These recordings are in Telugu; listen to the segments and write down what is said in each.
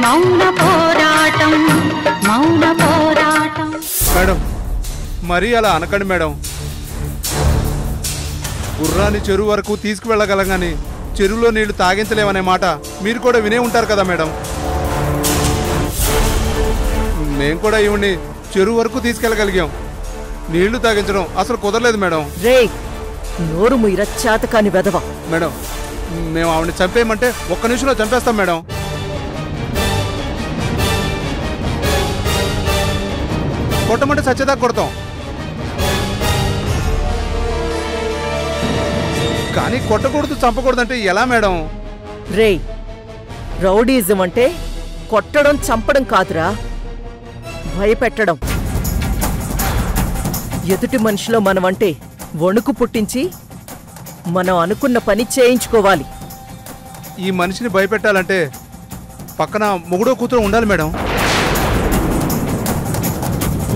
మౌన పోరాటం మౌన పోరాటం. మేడం మరీ అలా అనకండి మేడం. గుర్రాన్ని చెరువు వరకు తీసుకువెళ్ళగలం కానీ చెరువులో నీళ్లు తాగించలేమనే మాట మీరు కూడా వినే ఉంటారు కదా మేడం. మేము కూడా ఈవిడ్ని చెరువు వరకు తీసుకెళ్ళగలిగాం. నీళ్లు తాగించడం అసలు కుదరలేదు మేడం. నోరు ముయిర చేతకాని వెదవ. మేడం మేము ఆవిడని చంపేయమంటే ఒక్క నిమిషంలో చంపేస్తాం మేడం. కొట్టమంటే సచ్చేదాకా కొడతాం. కానీ కొట్టకూడదు చంపకూడదంటే ఎలా మేడం? రౌడీజం అంటే కొట్టడం చంపడం కాదురా, భయపెట్టడం. ఎదుటి మనిషిలో మనమంటే వణుకు పుట్టించి మనం అనుకున్న పని చేయించుకోవాలి. ఈ మనిషిని భయపెట్టాలంటే పక్కన మొగుడో కూతురు ఉండాలి మేడం.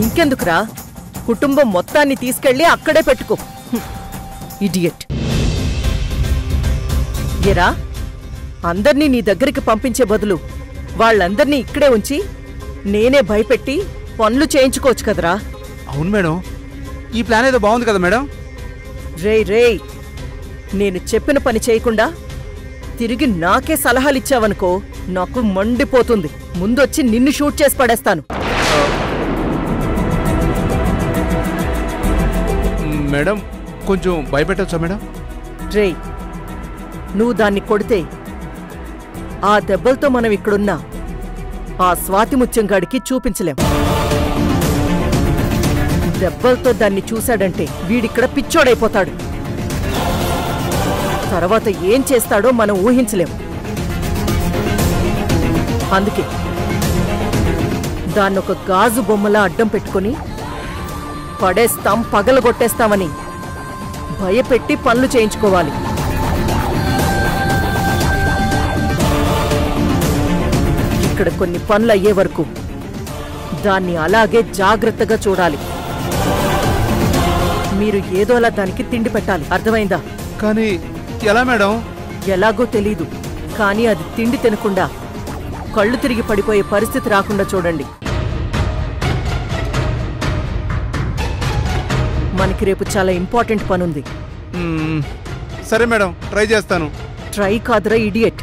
ఇంకెందుకురా, కుటుంబం మొత్తాన్ని తీసుకెళ్లి అక్కడే పెట్టుకో. ఇడియట్. ఎరా, అందర్నీ నీ దగ్గరికి పంపించే బదులు వాళ్ళందర్నీ ఇక్కడే ఉంచి నేనే భయపెట్టి పనులు చేయించుకోవచ్చు కదరా. అవును మేడం, ఈ ప్లాన్ ఏదో బాగుంది కదా మేడం. రేయ్, నేను చెప్పిన పని చేయకుండా తిరిగి నాకే సలహాలిచ్చావనుకో నాకు మండిపోతుంది. ముందొచ్చి నిన్ను షూట్ చేసి పడేస్తాను. మేడం కొంచెం భయపెట్టొచ్చా మేడం? నువ్వు దాన్ని కొడితే ఆ దెబ్బలతో మనం ఇక్కడున్నా ఆ స్వాతి ముత్యంగాడికి చూపించలేం. దెబ్బలతో దాన్ని చూశాడంటే వీడిక్కడ పిచ్చోడైపోతాడు. తర్వాత ఏం చేస్తాడో మనం ఊహించలేం. అందుకే దాన్నొక గాజు బొమ్మలా అడ్డం పెట్టుకుని పడేస్తాం, పగలగొట్టేస్తామని భయపెట్టి పనులు చేయించుకోవాలి. ఇక్కడ కొన్ని పనులు అయ్యే వరకు దాన్ని అలాగే జాగ్రత్తగా చూడాలి. మీరు ఏదోలా దానికి తిండి పెట్టాలి, అర్థమైందా? కానీ ఎలా మేడం? ఎలాగో తెలీదు, కానీ అది తిండి తినకుండా కళ్ళు తిరిగి పడిపోయే పరిస్థితి రాకుండా చూడండి. మనకి రేపు చాలా ఇంపార్టెంట్ పనుంది. సరే మేడం, ట్రై చేస్తాను. ట్రై కాదురా ఇడియట్.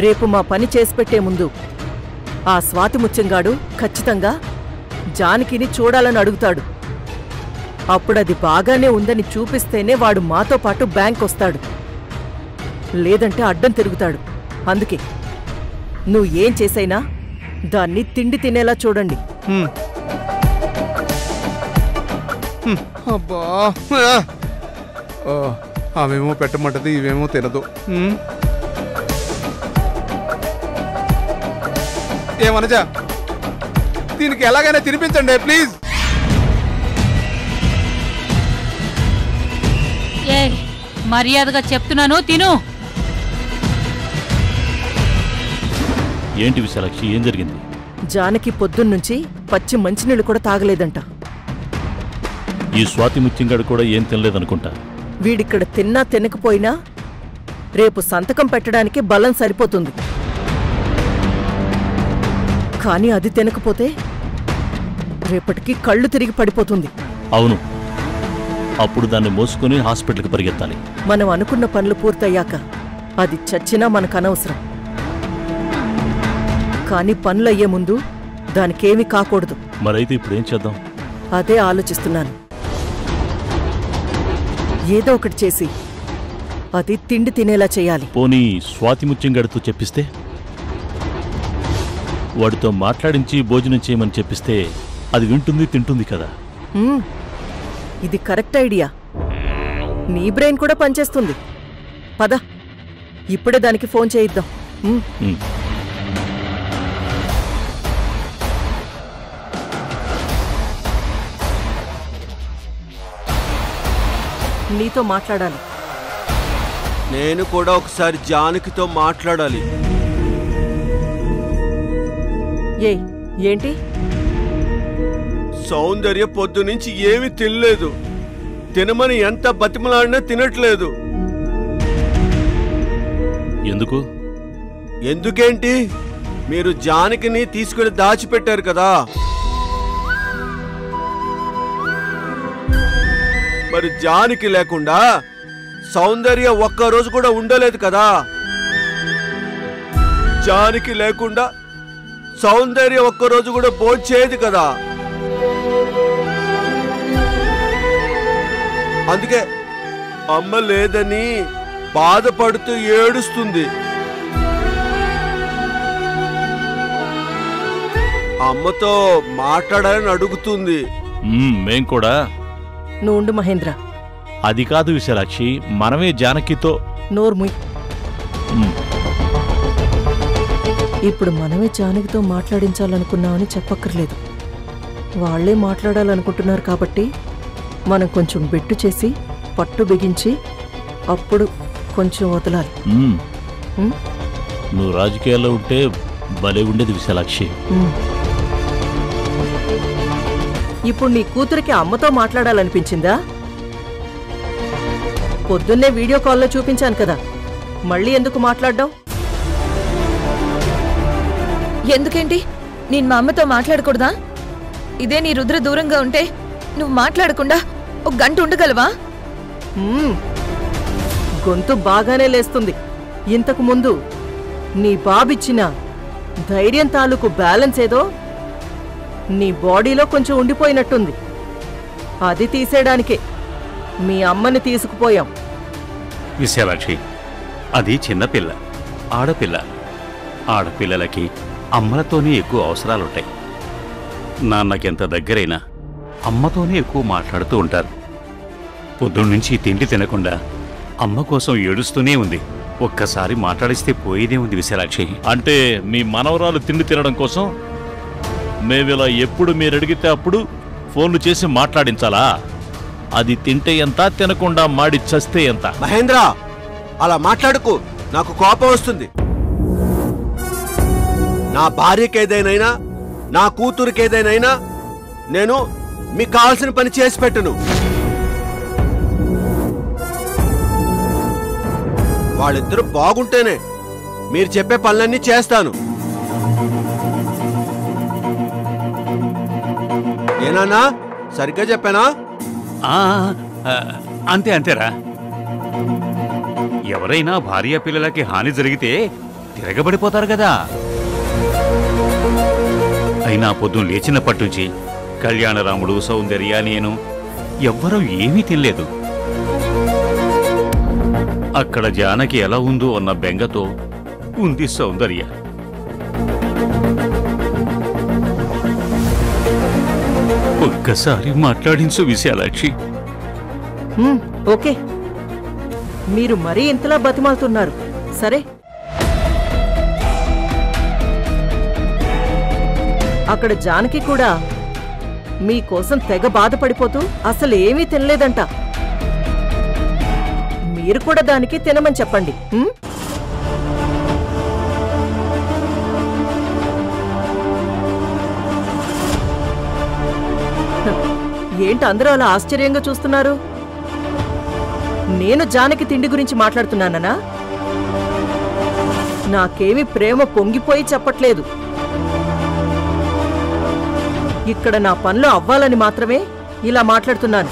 రేపు మా పని చేసి పెట్టే ముందు ఆ స్వాతి ముత్యంగాడు ఖచ్చితంగా జానకిని చూడాలని అడుగుతాడు. అప్పుడది బాగానే ఉందని చూపిస్తేనే వాడు మాతో పాటు బ్యాంక్ వస్తాడు, లేదంటే అడ్డం తిరుగుతాడు. అందుకే నువ్వు ఏం చేసైనా దాన్ని తిండి తినేలా చూడండి. అబ్బా, ఆమెమో పెట్టమంటది, ఇవేమో తినదు. ఏమనజా, దీనికి ఎలాగైనా తినిపించండి ప్లీజ్. మర్యాదగా చెప్తున్నాను, తిను. ఏంటి విశాలాక్షి, ఏం జరిగింది? జానకి పొద్దున్నుంచి పచ్చి మంచినీళ్ళు కూడా తాగలేదంట. ఈ స్వాతి ముత్యంగాడు కూడా ఏం తినలేదనుకుంటా. వీడిక్కడ తిన్నా తినకపోయినా రేపు సంతకం పెట్టడానికి బలం సరిపోతుంది. కానీ అది తినకపోతే రేపటికి కళ్ళు తిరిగి పడిపోతుంది. అవును, అప్పుడు దాన్ని మోసుకుని హాస్పిటల్కి పరిగెత్తాలి. మనం అనుకున్న పనులు పూర్తయ్యాక అది చచ్చినా మనకు అనవసరం. కానీ పనులయ్యే ముందు దానికేమీ కాకూడదు. మరైతే ఇప్పుడేం చేద్దాం? అదే ఆలోచిస్తున్నాను. ఏదో ఒకటి చేసి అది తిండి తినేలా చేయాలి. పోనీ స్వాతి ముత్యంగాడితో చెప్పిస్తే, వాడితో మాట్లాడించి భోజనం చేయమని చెప్పిస్తే అది వింటుంది, తింటుంది కదా. ఇది కరెక్ట్ ఐడియా. నీ బ్రెయిన్ కూడా పనిచేస్తుంది. పద, ఇప్పుడే దానికి ఫోన్ చేయిద్దాం. నీతో మాట్లాడాలి. నేను కూడా ఒకసారి జానకితో మాట్లాడాలి. ఏంటి? సౌందర్య పొద్దునుంచి ఏమీ తినలేదు. తినమని ఎంత బతిమలాడినా తినట్లేదు. ఎందుకు? ఎందుకేంటి? మీరు జానకిని తీసుకెళ్లి దాచిపెట్టారు కదా, మరి జానకి లేకుండా సౌందర్య ఒక్కరోజు కూడా ఉండలేదు కదా. జానకి లేకుండా సౌందర్య ఒక్కరోజు కూడా భోంచేది కదా. అందుకే అమ్మ లేదని బాధపడుతూ ఏడుస్తుంది. అమ్మతో మాట్లాడాలని అడుగుతుంది. మేం కూడా. నువ్వు ఉండు మహేంద్ర. అది కాదు విశాలాక్షి, మనమే జానకితో. నోర్ముయ్. ఇప్పుడు మనమే జానకితో మాట్లాడించాలనుకున్నామని చెప్పక్కర్లేదు. వాళ్లే మాట్లాడాలనుకుంటున్నారు కాబట్టి మనం కొంచెం బెట్టు చేసి పట్టు బిగించి అప్పుడు కొంచెం వదలాలి. నువ్వు రాజకీయాల్లో ఉంటే భలే ఉండేది విశాలాక్షి. ఇప్పుడు నీ కూతురికి అమ్మతో మాట్లాడాలనిపించిందా? పొద్దున్నే వీడియో కాల్లో చూపించాను కదా, మళ్ళీ ఎందుకు మాట్లాడ్డావు? ఎందుకేంటి? నేను మా అమ్మతో మాట్లాడకూడదా? ఇదే నీ రుద్ర దూరంగా ఉంటే నువ్వు మాట్లాడకుండా ఒక గంట ఉండగలవా? గొంతు బాగానే లేస్తుంది. ఇంతకు ముందు నీ బాబిచ్చిన ధైర్యం తాలూకు బ్యాలెన్స్ ఏదో నీ బాడీలో కొంచెం ఉండిపోయినట్టుంది. అది తీసేయడానికే మీ అమ్మని తీసుకుపోయాం. విశాలాక్షి, అది చిన్నపిల్ల, ఆడపిల్ల. ఆడపిల్లలకి అమ్మలతోనే ఎక్కువ అవసరాలుంటాయి. నాన్నకెంత దగ్గరైనా అమ్మతోనే ఎక్కువ మాట్లాడుతూ ఉంటారు. పొద్దున్నుంచి తిండి తినకుండా అమ్మ కోసం ఏడుస్తూనే ఉంది. ఒక్కసారి మాట్లాడిస్తే పోయేదే ఉంది విశాలాక్షి. అంటే మీ మనవరాలు తిండి తినడం కోసం మేమిలా ఎప్పుడు మీరు అడిగితే అప్పుడు ఫోన్లు చేసి మాట్లాడించాలా? అది తింటే ఎంత, తినకుండా మాడి చస్తే ఎంత? మహేంద్ర, అలా మాట్లాడుకు, నాకు కోపం వస్తుంది. నా భార్యకేదైనా, నా కూతురికేదైనా నేను మీకు కావాల్సిన పని చేసి పెట్టను. వాళ్ళిద్దరూ బాగుంటేనే మీరు చెప్పే పనులన్నీ చేస్తాను. ఏనా సరిగ్గా చెప్పానా? అంతే అంతేరా. ఎవరైనా భార్య పిల్లలకి హాని జరిగితే తిరగబడిపోతారు కదా. అయినా పొద్దున్న లేచినప్పటి నుంచి కళ్యాణరాముడు, సౌందర్య, నేను ఎవ్వరూ ఏమీ తినలేదు. అక్కడ జానకి ఎలా ఉందో అన్న బెంగతో ఉంది సౌందర్య. ఒక్కసారి మాట్లాడించు విశాలాక్షి. ఓకే, మీరు మరీ ఇంతలా బతిమాలుతున్నారు. సరే, అక్కడ జానకి కూడా మీకోసం తెగ బాధపడిపోతూ అసలు ఏమీ తినలేదంట. మీరు కూడా దానికి తినమని చెప్పండి. ఏంటి అందరూ అలా ఆశ్చర్యంగా చూస్తున్నారు? నేను జానకి తిండి గురించి మాట్లాడుతున్నానా? నాకేమీ ప్రేమ పొంగిపోయి చెప్పట్లేదు. ఇక్కడ నా పనులు అవ్వాలని మాత్రమే ఇలా మాట్లాడుతున్నాను.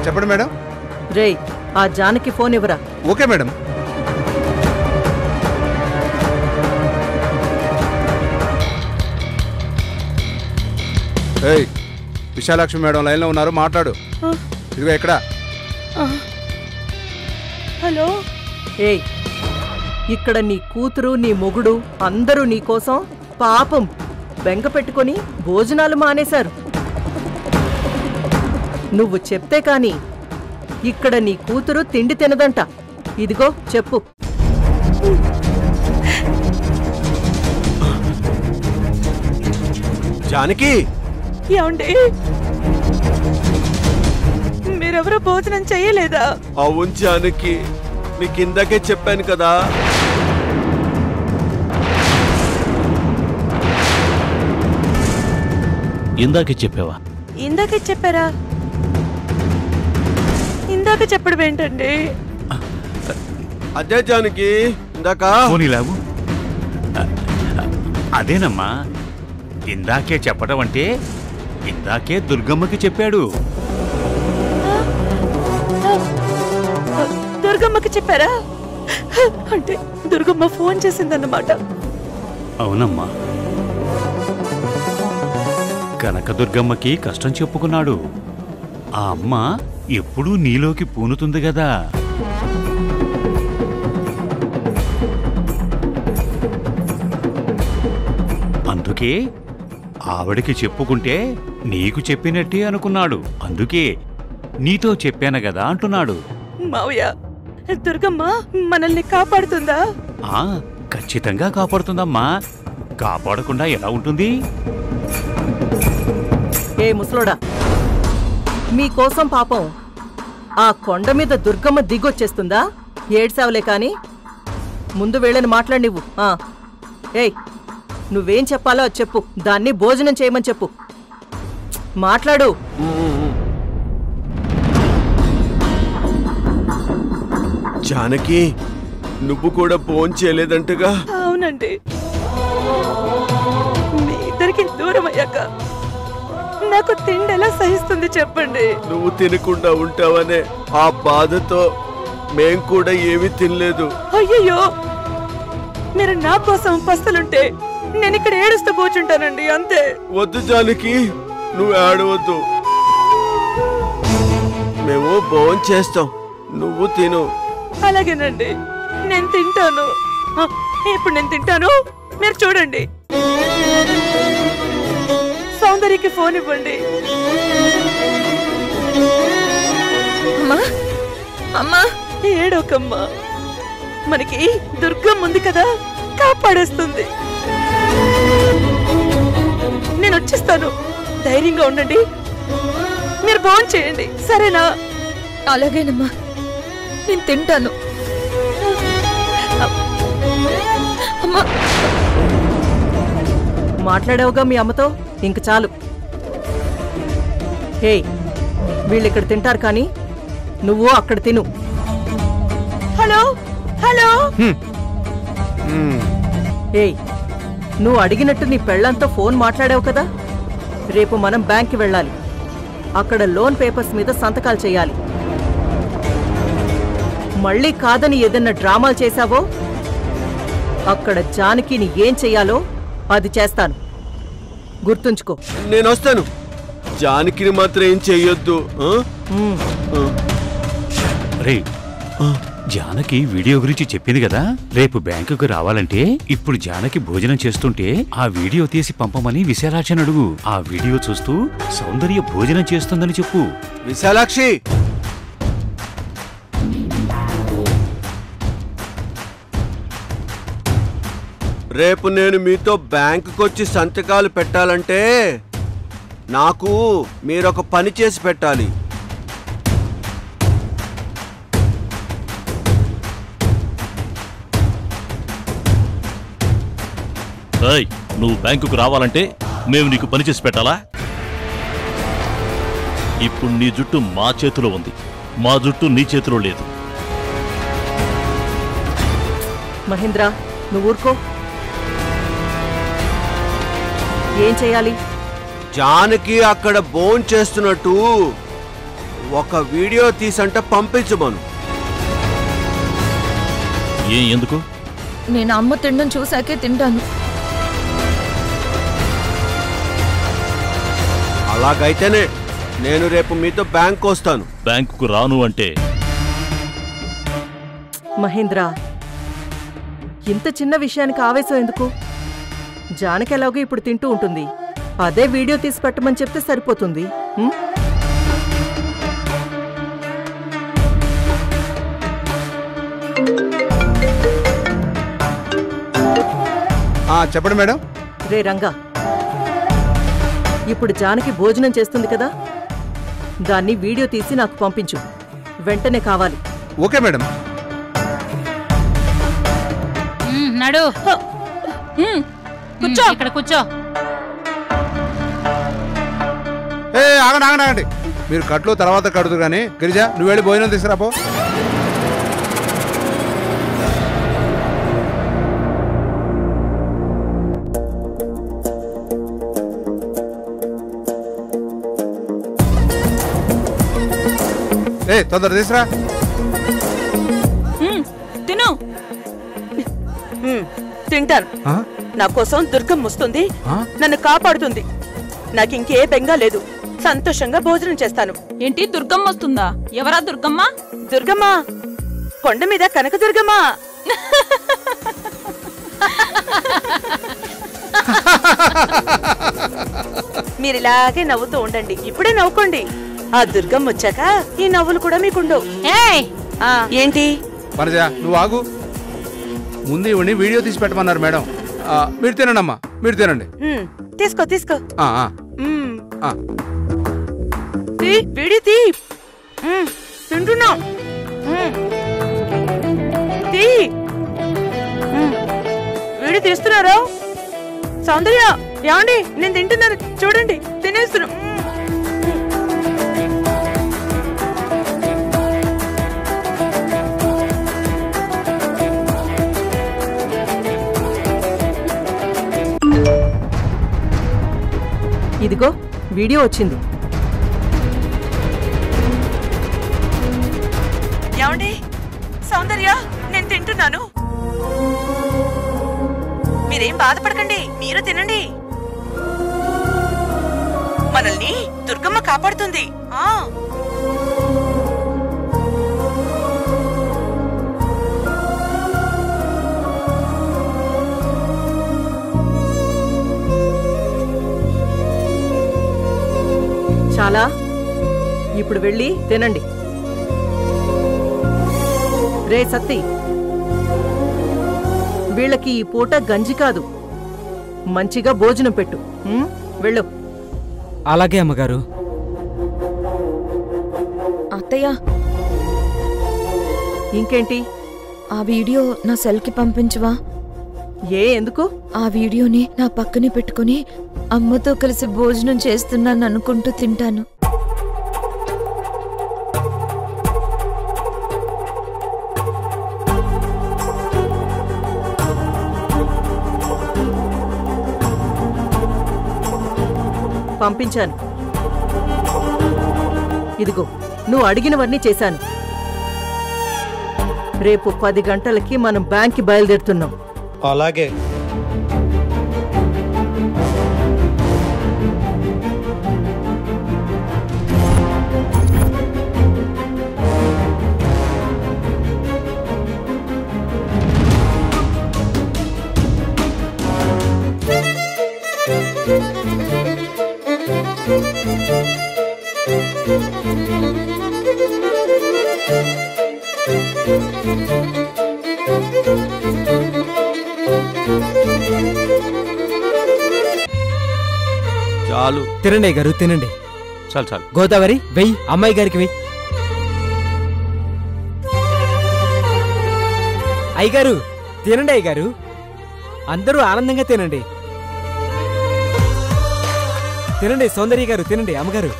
చెప్పండి మేడం. రేయ్, ఆ జానకి ఫోన్ ఇవ్వరా. Okay madam. ఏయ్, విశాలాక్షి మేడం లైన్లో ఉన్నారు, మాట్లాడు. ఇదిగో ఎక్కడ? హలో. ఏయ్, ఇక్కడ నీ కూతురు, నీ మొగుడు అందరూ నీకోసం పాపం బెంగ పెట్టుకొని భోజనాలు మానేశారు. నువ్వు చెప్తే కాని ఇక్కడ నీ కూతురు తిండి తినదంట. ఇదిగో చెప్పు. జానకి, ఏమండి, మీరెవరూ భోజనం చెయ్యలేదా? అవును జానకి, నీకు ఇందాకే చెప్పాను కదా. ఇందాకే చెప్పావా? ఇందాకే చెప్పారా? ఇందాక చెప్పడం ఏంటండి? అదే జానకి ఇందాక పోనీ లేవు. అదేనమ్మా, ఇందాకే చెప్పడం అంటే ఇందాకే దుర్గమ్మకి చెప్పాడు. దుర్గమ్మకి చెప్పారా? అంటే దుర్గమ్మ ఫోన్ చేసిందన్నమాట. అవునమ్మా, కనకదుర్గమ్మకి కష్టం చెప్పుకున్నాడు. ఆ అమ్మ ఎప్పుడూ నీలోకి పూనుతుంది గదా. అందుకే ఆవిడకి చెప్పుకుంటే నీకు చెప్పినట్టే అనుకున్నాడు. అందుకే నీతో చెప్పాను గదా అంటున్నాడు. మావయ్య, దుర్గమ్మ మనల్ని కాపాడుతుందా? ఖచ్చితంగా కాపాడుతుందమ్మా. కాపాడకుండా ఎలా ఉంటుంది? ఏ ముసలోడా, మీకోసం పాపం ఆ కొండ మీద దుర్గమ్మ దిగొచ్చేస్తుందా? ఏడ్సావులే కాని ముందు వేళని మాట్లాడి నువ్వు. ఏయ్, నువ్వేం చెప్పాలో అది చెప్పు. దాన్ని భోజనం చేయమని చెప్పు. మాట్లాడు. జానకి, నువ్వు కూడా ఫోన్ చేయలేదంటగా? అవునండి, మీ ఇద్దరికి దూరం అయ్యాక నాకు తిండి ఎలా సహిస్తుంది చెప్పండి. నువ్వు తినకుండా ఉంటావనే ఆ బాధతో మేం కూడా ఏమీ తినలేదు. అయ్యయ్యో, మీరు నా కోసం పస్తులుంటే నేను ఇక్కడ ఏడుస్తూ కూర్చుంటానండి, అంతే. వద్దు జానకి, నువ్వు ఏడవద్దు. మేము భోజనం చేస్తాం, నువ్వు తిను. అలాగేనండి, నేను తింటాను. ఇప్పుడు నేను తింటాను, మీరు చూడండి. సౌందర్యకి ఫోన్ ఇవ్వండి. అమ్మా, అమ్మా, ఏడోకమ్మా, మనకి దుర్గమ్మ ఉంది కదా, కాపాడేస్తుంది. నేను వచ్చేస్తాను, ధైర్యంగా ఉండండి. మీరు ఫోన్ చేయండి, సరేనా? అలాగేనమ్మా, నేను తింటాను. అమ్మా, మాట్లాడావుగా మీ అమ్మతో, ఇంక చాలు. హే, వీళ్ళిక్కడ తింటారు కానీ నువ్వు అక్కడ తిను. Hello hello. ఏయ్, నువ్వు అడిగినట్టు నీ పెళ్లంతో ఫోన్ మాట్లాడావు కదా. రేపు మనం బ్యాంక్కి వెళ్ళాలి. అక్కడ లోన్ పేపర్స్ మీద సంతకాలు చేయాలి. మళ్ళీ కాదని ఏదన్నా డ్రామాలు చేశావో అక్కడ జానకిని ఏం చెయ్యాలో అది చేస్తాను, గుర్తుంచుకో. నేను వస్తాను. జానకిని మాత్రం ఏం చెయ్యొద్దు. రే, జానకి వీడియో గురించి చెప్పింది కదా. రేపు బ్యాంకుకు రావాలంటే ఇప్పుడు జానకి భోజనం చేస్తుంటే ఆ వీడియో తీసి పంపమని విశాలాక్షిని అడుగు. ఆ వీడియో చూస్తూ సౌందర్య భోజనం చేస్తుందని చెప్పు. విశాలాక్షి, రేపు నేను మీతో బ్యాంకుకి వచ్చి సంతకాలు పెట్టాలంటే నాకు మీరొక పని చేసి పెట్టాలి. నువ్వు బ్యాంకుకు రావాలంటే మేము నీకు పని చేసి పెట్టాలా? ఇప్పుడు నీ జుట్టు మా చేతిలో ఉంది, మా జుట్టు నీ చేతిలో లేదు. మహేంద్ర, నువ్వు ఊరుకో. ఏం చెయ్యాలి? జానకి అక్కడ భోజనం చేస్తున్నట్టు ఒక వీడియో తీసంట పంపించమను. ఎందుకు? నేను అమ్మ తినడం చూసాకే తింటాను. అలాగైతేనే నేను రేపు మీతో బ్యాంక్ వస్తాను. బ్యాంకుకు రాను అంటే? మహేంద్ర, ఇంత చిన్న విషయానికి ఆవేశం ఎందుకు? జానకి ఎలాగో ఇప్పుడు తింటూ ఉంటుంది, అదే వీడియో తీసి పెట్టమని చెప్తే సరిపోతుంది. చెప్పండి మేడం. రే రంగా, ఇప్పుడు జానకి భోజనం చేస్తుంది కదా, దాన్ని వీడియో తీసి నాకు పంపించు, వెంటనే కావాలి. Okay madam. నడు, కూర్చో, ఇక్కడ కూర్చో. ఆగండి ఆగండి ఆగండి. మీరు కట్లు తర్వాత కడుతు కానీ గిరిజ నువ్వు వెళ్ళి భోజనం తీసుకురాపో. తొందర తీసురా. తిను. తింటాను. నా కోసం దుర్గమ్మ వస్తుంది, నన్ను కాపాడుతుంది. నాకు ఇంకే బెంగా లేదు. సంతోషంగా భోజనం చేస్తాను. ఏంటి దుర్గమ్మ వస్తుందా? ఎవరా దుర్గమ్మ? దుర్గమ్మ, కొండ మీద కనక దుర్గమ్మ. మీరిలాగే నవ్వుతూ ఉండండి. ఇప్పుడే నవ్వుకోండి. ఆ దుర్గమ్మ వచ్చాక ఈ నవ్వులు కూడా మీకుండవు. ఏంటి మనజ నువ్వు ఆగు. ముందు ఇవన్నీ వీడియో తీసి పెట్టమన్నారు మేడం. మీరు తినండి అమ్మా, మీరు తినండి. తీసుకో తీసుకో. వీడియో తీ. తింటున్నా. వీడియో తీస్తున్నారా? సౌందర్య ఏమండి, నేను తింటున్నాను చూడండి. తినేస్తున్నా. ఇదిగో వీడియో వచ్చింది. ఏమండి సౌందర్య, నేను తింటున్నాను. మీరేం బాధపడకండి, మీరు తినండి. మనల్ని దుర్గమ్మ కాపాడుతుంది. చాలా, ఇప్పుడు వెళ్ళి తినండి. రే సత్తి, వీళ్ళకి ఈ పూట గంజి కాదు, మంచిగా భోజనం పెట్టు. వెళ్ళు. అలాగే అమ్మగారు. అత్తయ్య, ఇంకేంటి? ఆ వీడియో నా సెల్కి పంపించవా? ఎందుకు? ఆ వీడియోని నా పక్కనే పెట్టుకుని అమ్మతో కలిసి భోజనం చేస్తున్నాను అనుకుంటూ తింటాను. పంపించాను. ఇదిగో నువ్వు అడిగినవన్నీ చేశాను. రేపు 10 గంటలకి మనం బ్యాంక్కి బయలుదేరుతున్నాం. అలాగే. చాలు. తినండి గారు, తినండి. చాలు చాలు. గోదావరి వెయ్యి, అమ్మాయి గారికి వెయ్యి. అయ్యగారు తినండి. అయ్యగారు అందరూ ఆనందంగా తినండి. తినండి సౌందర్య గారు, తినండి. అమ్మగారు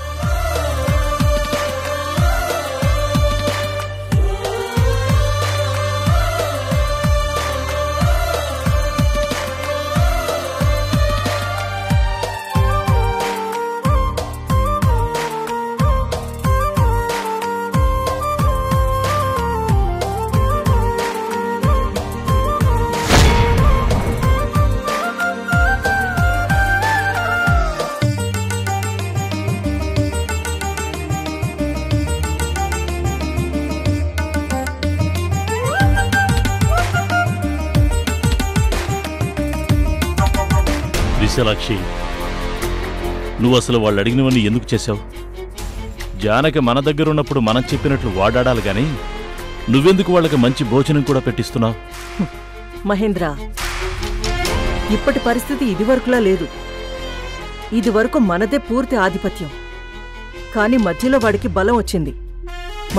విశాలాక్షి, నువ్వు అసలు వాళ్ళు అడిగినవన్నీ ఎందుకు చేశావు? జానకి మన దగ్గర ఉన్నప్పుడు మనం చెప్పినట్లు వాడాడాలి గాని నువ్వెందుకు వాళ్ళకి మంచి భోజనం కూడా పెట్టిస్తున్నావు? మహేంద్ర, ఇప్పటి పరిస్థితి ఇదివరకులా లేదు. ఇదివరకు మనదే పూర్తి ఆధిపత్యం. కాని మధ్యలో వాడికి బలం వచ్చింది,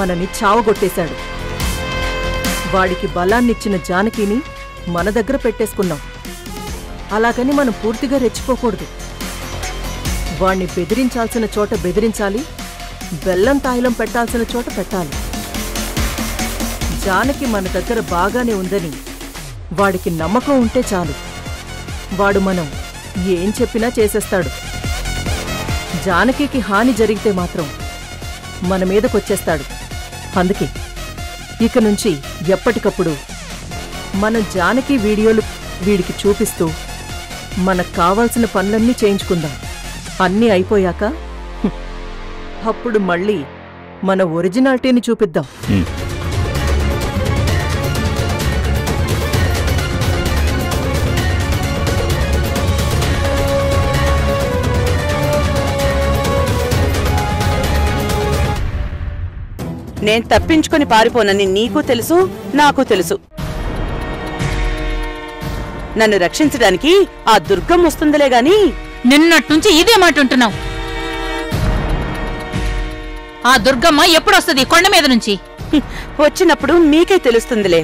మనని చావగొట్టేశాడు. వాడికి బలాన్నిచ్చిన జానకిని మన దగ్గర పెట్టేసుకున్నాం. అలాగని మనం పూర్తిగా రెచ్చిపోకూడదు. వాణ్ణి బెదిరించాల్సిన చోట బెదిరించాలి, బెల్లం తాయిలం పెట్టాల్సిన చోట పెట్టాలి. జానకి మన దగ్గర బాగానే ఉందని వాడికి నమ్మకం ఉంటే చాలు. వాడు మనం ఏం చెప్పినా చేసేస్తాడు. జానకికి హాని జరిగితే మాత్రం మన మీదకొచ్చేస్తాడు. అందుకే ఇక నుంచి ఎప్పటికప్పుడు మనం జానకి వీడియోలు వీడికి చూపిస్తూ మనకు కావాల్సిన పనులన్నీ చేయించుకుందాం. అన్నీ అయిపోయాక అప్పుడు మళ్ళీ మన ఒరిజినాలిటీని చూపిద్దాం. నేను తప్పించుకొని పారిపోనని నీకు తెలుసు, నాకు తెలుసు. నన్ను రక్షించడానికి ఆ దుర్గం వస్తుందిలే గాని నిన్నట్నుంచి ఇదే మాట ఉంటున్నావు. ఆ దుర్గమ్మ ఎప్పుడొస్తుంది కొండ మీద నుంచి? వచ్చినప్పుడు మీకే తెలుస్తుందిలే.